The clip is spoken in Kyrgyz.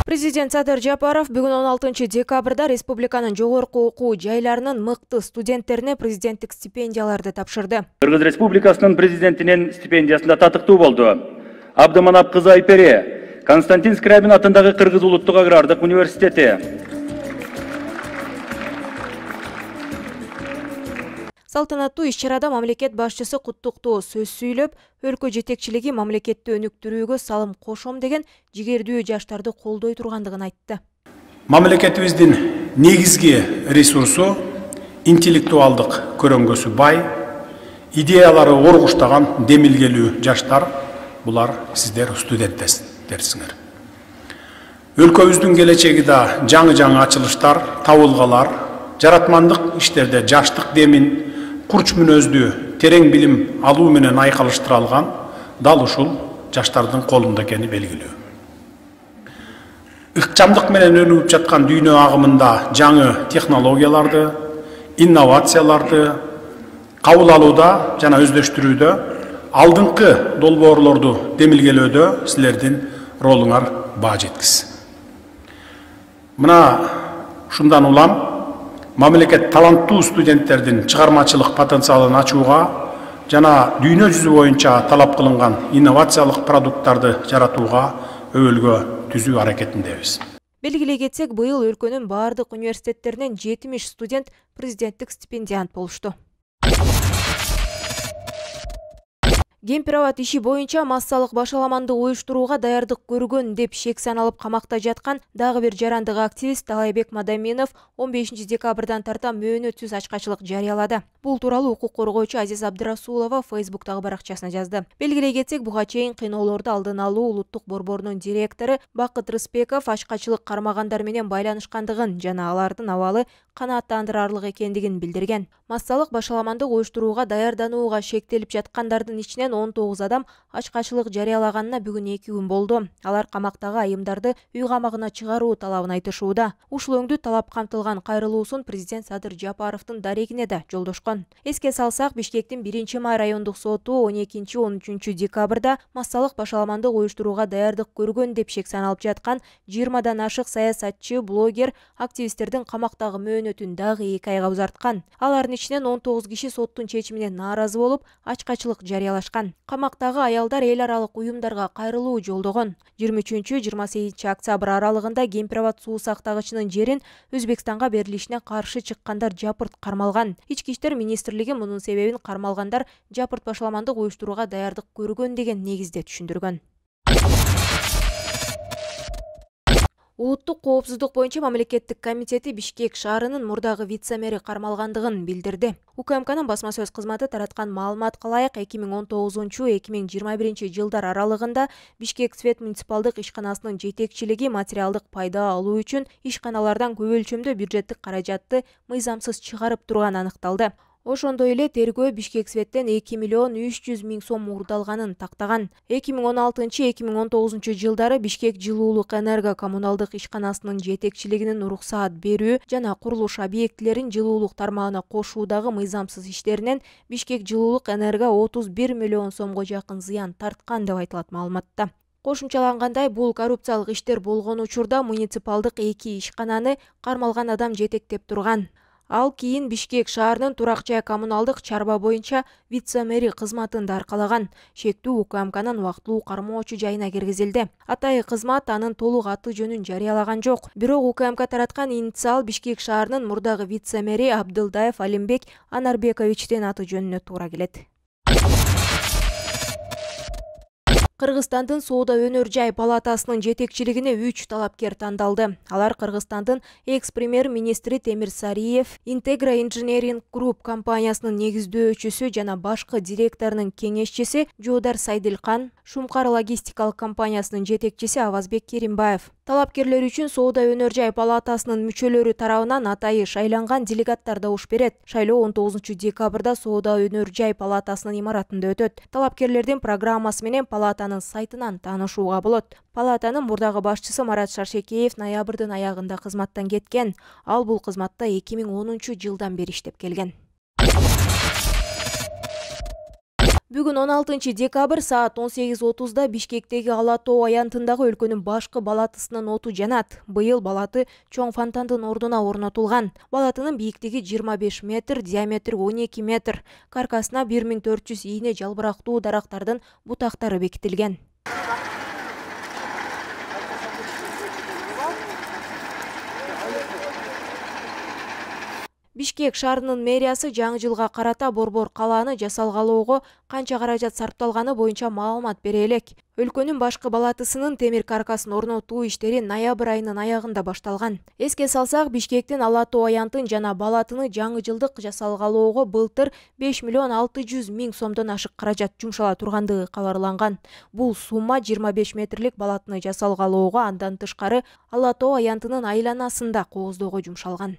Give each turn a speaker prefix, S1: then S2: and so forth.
S1: Президент Садыр Жапаров бүгін 16 декабрда республиканын жогорку окуу жайларынын мыкты студенттерине президенттик стипендияларды тапшырды.
S2: Кыргыз Республикасынын президентинин стипендиясында татыктуу болду. Абдыманап кызы Айпере, Константин Скрябин атындагы Кыргыз улуттук агрардык университети.
S1: Салтанаттуу иш-чарада мамлекет башчысы куттуктоо сөз сүйлөп, өлкө жетекчилиги мамлекетти өнүктүрүүгө салым кошом деген жигердүү жаштарды колдой тургандыгын айтты.
S3: Мамлекетибиздин негизги ресурсу интеллектуалдык көрөңгөсү бай, идеялары оргуштаган демилгелүү жаштар. Булар сиздер студенттерсиңер. Өлкөбүздүн келечеги да жаңы ачылыштар, табылгалар, жаратмандык иштерде жаштык демин курч мүнөздүү терең билим алуу менен айкалыштырылган дал ушул жаштардын колунда экени белгилүү. Ыкчамдык менен өнүгүп жаткан дүйнө агымында жаңы технологияларды, инновацияларды кабыл алууда жана өздөштүрүүдө, алдыңкы долбоорлорду демилгелөөдө силердин ролуңар баа жеткис. Мына ушундан улам мамлекет таланттуу студенттердин чыгармачылык потенциалын ачууга жана дүйнө жүзү боюнча талап кылынган инновациялык продукттарды жаратууга өбөлгө түзүү аракетиндебиз.
S1: Белгилей кетсек, быйыл өлкөнүн баардык университеттеринен 70 студент президенттик стипендиант болушту. Кемпир-абад иши боюнча массалык башаламанды уюштурууга даярдык көргөн деп шек саналып камакта жаткан дагы бир жарандык активист Талайбек Мадаминов 15 декабрдан тарта мөөнөтсүз ачкачылык жарыялады. Бул тууралуу укук коргоочу Азиз Абдырасулова Facebook'тагы баракчасына жазды. Белгилей кетсек, буга чейин кыйноолорду алдын алуу улуттук борборунун директору Бакыт Рыспеков ачкачылык кармагандар менен байланышкандыгын жана алардын абалы канааттандырарлык экендигин билдирген. Массалык башаламандык уюштурууга даярданууга шектелип жаткандардын ичинен 19 адам ачкачылык жарыялаганына бүгүн 2 күн болду. Алар камактагы айымдарды үй камагына чыгаруу талабын айтышууда. Ушул өңдү талап камтылган кайрылуусун президент Садыр Жапаровдун дарегине да жолдошкон. Эске салсак, Бишкектин 1-май райондук соту 12-13 декабрда массалык башаламандык уюштурууга даярдык көргөн деп шек саналып жаткан 20дан ашык саясатчы, блогер, активисттердин камактагы мөөнөтүн дагы 2 айга узарткан. Алардын ичинен 19 киши соттун чечимине нааразы болуп, ачкачылык жарыялашкан. Камактагы аялдар эл аралык уюмдарга кайрылуу жолдогон. 23-28 октябрь аралыгында Кемпир-абад суу сактагычынын жерин Өзбекстанга берилишине каршы чыккандар жапырт кармалган. Ички иштер министрлиги мунун себебин кармалгандар жапырт башаламандык уюштурууга даярдык көргөн деген негизде түшүндүргөн. Улуттук коопсуздук боюнча мамлекеттик комитети Бишкек шаарынын мурдагы вице-мэри кармалгандыгын билдирди. УКМКнын басма сөз кызматы тараткан маалыматка ылайык 2019-2021 жылдар аралыгында Бишкек Свет муниципалдык ишканасынын жетекчилиги материалдык пайда алуу үчүн ишканалардан көп өлчөмдө бюджеттик каражатты мыйзамсыз чыгарып турганы аныкталды. Ошондой эле тергөө Бишкек Светтен 2,3 миллион сом уурдалганын тактаган. 2016-2019 жылдары Бишкек жылуулук энерго коммуналдык ишканасынын жетекчилигинин уруксаат берүү жана курулуш объектилерин жылуулук тармагына кошуудагы мыйзамсыз иштеринен Бишкек жылуулук энерго 31 миллион сомго жакын зыян тарткан деп айтылат маалыматта. Кошумчалангандай, бул коррупциялык иштер болгон учурда муниципалдык 2 ишкананы кармалган адам жетектеп турган. Ал кийин Бишкек шаарынын турак жай коммуналдык чарба боюнча вице-мэри кызматын да аркалаган. Шектүү УКМКнын убактылуу кармоочу жайына киргизилди. Атайы кызмат анын толук аты жөнүн жарыялаган жок. Бирок УКМК тараткан инициал Бишкек шаарынын мурдагы вице-мэри Абдылдаев Алимбек Анарбековичтин аты жөнүнө туура келет. Кыргызстандын Соода өнөр жай палатасынын жетекчилигине 3 талапкер тандалды. Алар Кыргызстандын экс-премьер-министри Темир Сариев, Интегра Engineering Group компаниясынын негиздөөчүсү жана башкы директорунун кеңешчиси Жуудар Сайдилкан, Шумкар логистикалык компаниясынын жетекчиси Авазбек Керимбаев. Талапкерлер үчүн Соода өнөр жай палатасынын мүчөлөрү тарабынан атайы шайланган делегаттар добуш берет. Шайлоо 19 декабрда Соода өнөр жай палатасынын имаратында өтөт. Талапкерлердин программасы менен палатанын сайтынан таанышууга болот. Палатанын мурдагы башчысы Марат Шаршекеев ноябрдын аягында кызматтан кеткен. Ал бул кызматта 2010 жылдан бери иштеп келген. Бүгүн 16 декабрь саат 18:30-да Бишкектеги Ала Тоо аянтындагы өлкөнүн башкы балатысынын оту жанат. Быйыл балаты чоң фонтандын ордуна орнотулган. Балатынын бийиктиги 25 метр, диаметри 12 метр. Каркасына 1400 ийне жалбырактуу дарактардын бутактары бекитилген. Бишкек шаарынын мэриясы жаңы жылга карата борбор калааны жасалгалоого канча каражат сарпталганы боюнча маалымат бере элек. Өлкөнүн башкы балатысынын темир каркасын орнотуу иштери ноябрь айынын аягында башталган. Эске салсак, Бишкектин Ала Тоо аянтын жана балатыны жаңы жылдык жасалгалоого былтыр 5 миллион 600 миң сомдон ашык каражат жумшала тургандыгы кабарланган. Бул сумма 25 метрлик балатыны жасалгалоого, андан тышкары Ала Тоо аянтынын айланасында кооздоого жумшалган.